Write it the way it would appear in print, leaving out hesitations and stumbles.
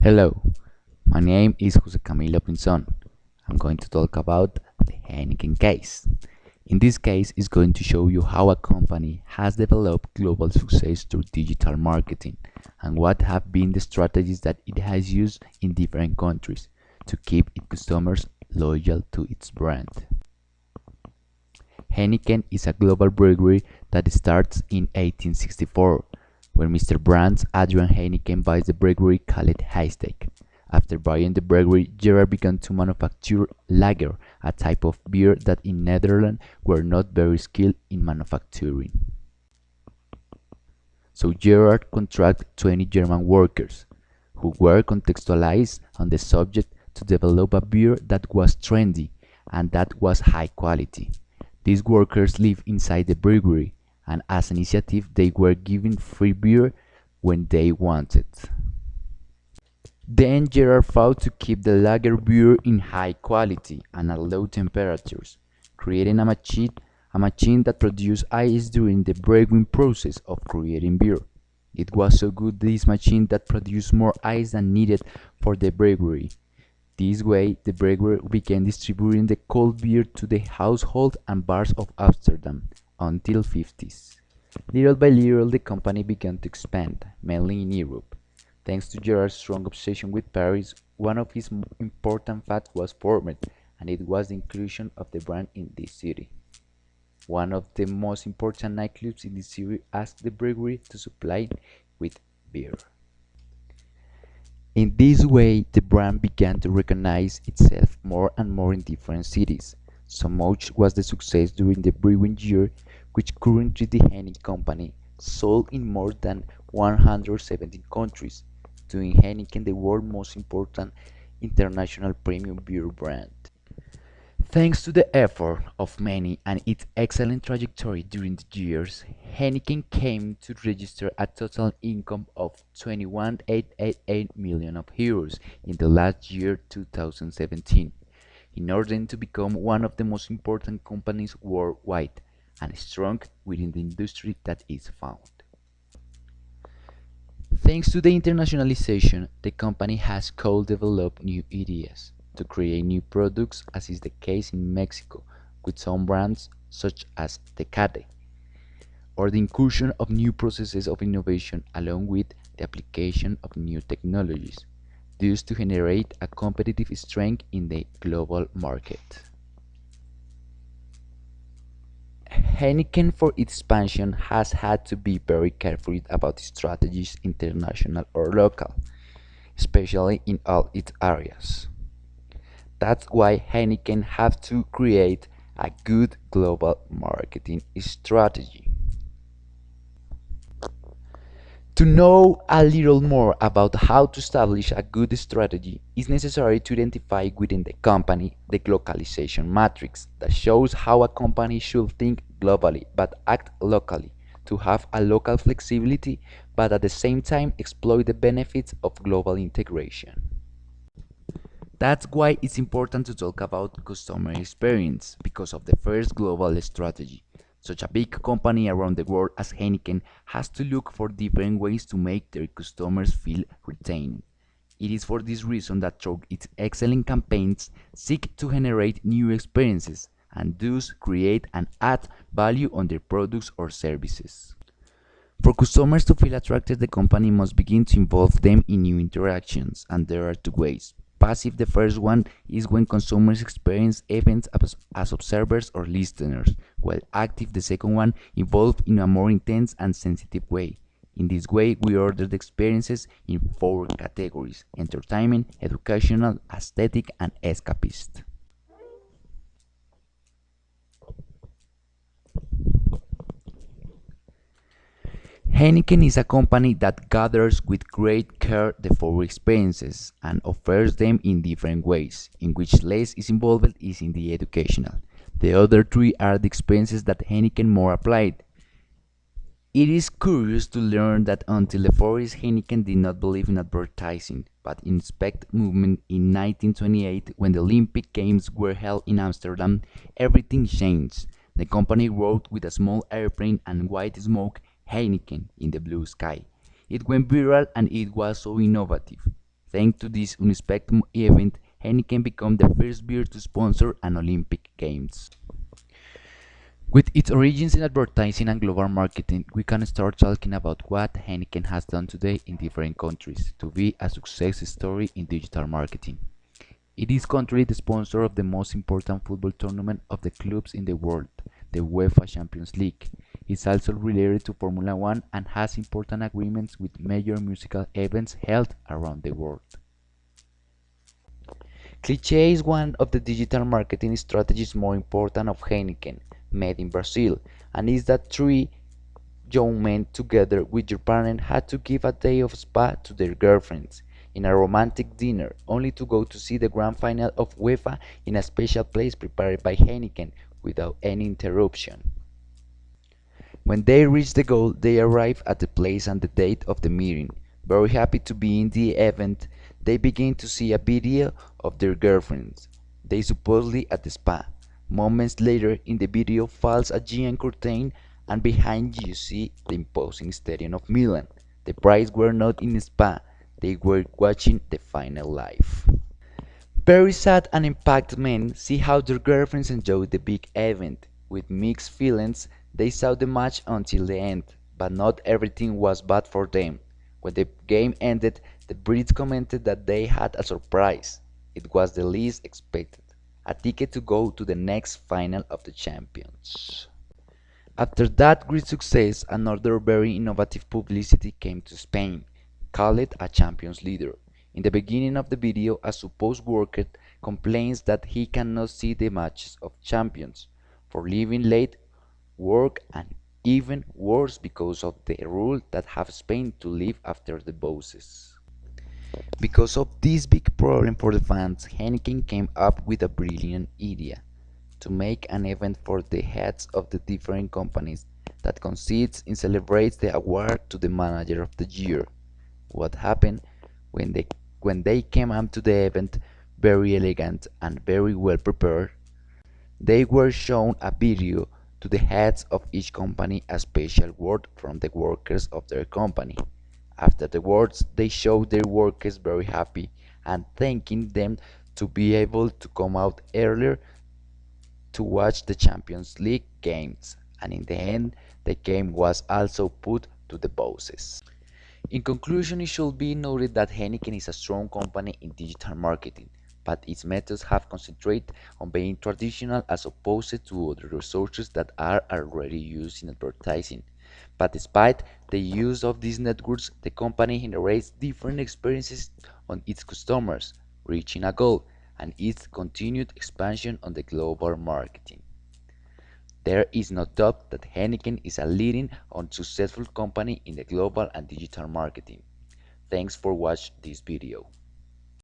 Hello, my name is Jose Camilo Pinzon. I'm going to talk about the Heineken case. In this case, it's going to show you how a company has developed global success through digital marketing and what have been the strategies that it has used in different countries to keep its customers loyal to its brand. Heineken is a global brewery that starts in 1864 when Mr. Brands Adrian Heineken buys the brewery called Heineken. After buying the brewery, Gerard began to manufacture lager, a type of beer that in Netherlands were not very skilled in manufacturing. So Gerard contracted 20 German workers, who were contextualized on the subject to develop a beer that was trendy and that was high quality. These workers lived inside the brewery, and as an initiative they were given free beer when they wanted. Then Gerard fought to keep the lager beer in high quality and at low temperatures, creating a machine that produced ice during the brewing process of creating beer. It was so good this machine that produced more ice than needed for the brewery. This way, the brewery began distributing the cold beer to the household and bars of Amsterdam until 50s. Little by little, the company began to expand, mainly in Europe. Thanks to Gerard's strong obsession with Paris, one of his important facts was formed, and it was the inclusion of the brand in this city. One of the most important nightclubs in the city asked the brewery to supply with beer. In this way, the brand began to recognize itself more and more in different cities. So much was the success during the brewing year, which currently the Heineken company sold in more than 170 countries, doing Heineken the world's most important international premium beer brand. Thanks to the effort of many and its excellent trajectory during the years, Heineken came to register a total income of 21.888 million of euros in the last year 2017, in order to become one of the most important companies worldwide and strong within the industry that is found. Thanks to the internationalization, the company has co-developed new ideas to create new products, as is the case in Mexico with some brands such as Tecate, or the inclusion of new processes of innovation along with the application of new technologies, thus to generate a competitive strength in the global market. Heineken, for its expansion, has had to be very careful about strategies, international or local, especially in all its areas. That's why Heineken have to create a good global marketing strategy. To know a little more about how to establish a good strategy, it's necessary to identify within the company the globalization matrix that shows how a company should think globally but act locally, to have a local flexibility but at the same time exploit the benefits of global integration. That's why it's important to talk about customer experience, because of the first global strategy. Such a big company around the world as Heineken has to look for different ways to make their customers feel retained. It is for this reason that through its excellent campaigns seek to generate new experiences and thus create and add value on their products or services. For customers to feel attracted, the company must begin to involve them in new interactions, and there are two ways. Passive, the first one, is when consumers experience events as observers or listeners, while active, the second one, involved in a more intense and sensitive way. In this way, we order the experiences in four categories: entertainment, educational, aesthetic, and escapist. Heineken is a company that gathers with great care the four experiences and offers them in different ways, in which less is involved is in the educational. The other three are the experiences that Heineken more applied. It is curious to learn that until the 40s Heineken did not believe in advertising, but in spect movement in 1928 when the Olympic Games were held in Amsterdam, everything changed. The company wrote with a small airplane and white smoke Heineken in the blue sky. It went viral and it was so innovative. Thanks to this unexpected event, Heineken became the first beer to sponsor an Olympic Games. With its origins in advertising and global marketing, we can start talking about what Heineken has done today in different countries to be a success story in digital marketing. It is currently the sponsor of the most important football tournament of the clubs in the world, the UEFA Champions League. It is also related to Formula One and has important agreements with major musical events held around the world. Cliché is one of the digital marketing strategies more important of Heineken, made in Brazil, and is that three young men together with their partner had to give a day of spa to their girlfriends in a romantic dinner, only to go to see the grand final of UEFA in a special place prepared by Heineken without any interruption. When they reach the goal, they arrive at the place and the date of the meeting. Very happy to be in the event, they begin to see a video of their girlfriends. They supposedly at the spa. Moments later, in the video falls a giant curtain, and behind you see the imposing stadium of Milan. The brides were not in a spa, they were watching the final live. Very sad and impacted men see how their girlfriends enjoyed the big event. With mixed feelings, they saw the match until the end, but not everything was bad for them. When the game ended, the Brits commented that they had a surprise. It was the least expected, a ticket to go to the next final of the champions. After that great success, another very innovative publicity came to Spain, called a Champions Leader. In the beginning of the video, a supposed worker complains that he cannot see the matches of champions for leaving late work and even worse because of the rule that have Spain to leave after the bosses. Because of this big problem for the fans, Heineken came up with a brilliant idea to make an event for the heads of the different companies that consists in celebrates the award to the manager of the year. What happened when they came up to the event very elegant and very well prepared, they were shown a video to the heads of each company a special word from the workers of their company. After the words, they showed their workers very happy and thanking them to be able to come out earlier to watch the Champions League games, and in the end, the game was also put to the bosses. In conclusion, it should be noted that Heineken is a strong company in digital marketing, but its methods have concentrated on being traditional as opposed to other resources that are already used in advertising. But despite the use of these networks, the company generates different experiences on its customers, reaching a goal, and its continued expansion on the global marketing. There is no doubt that Heineken is a leading and successful company in the global and digital marketing. Thanks for watching this video.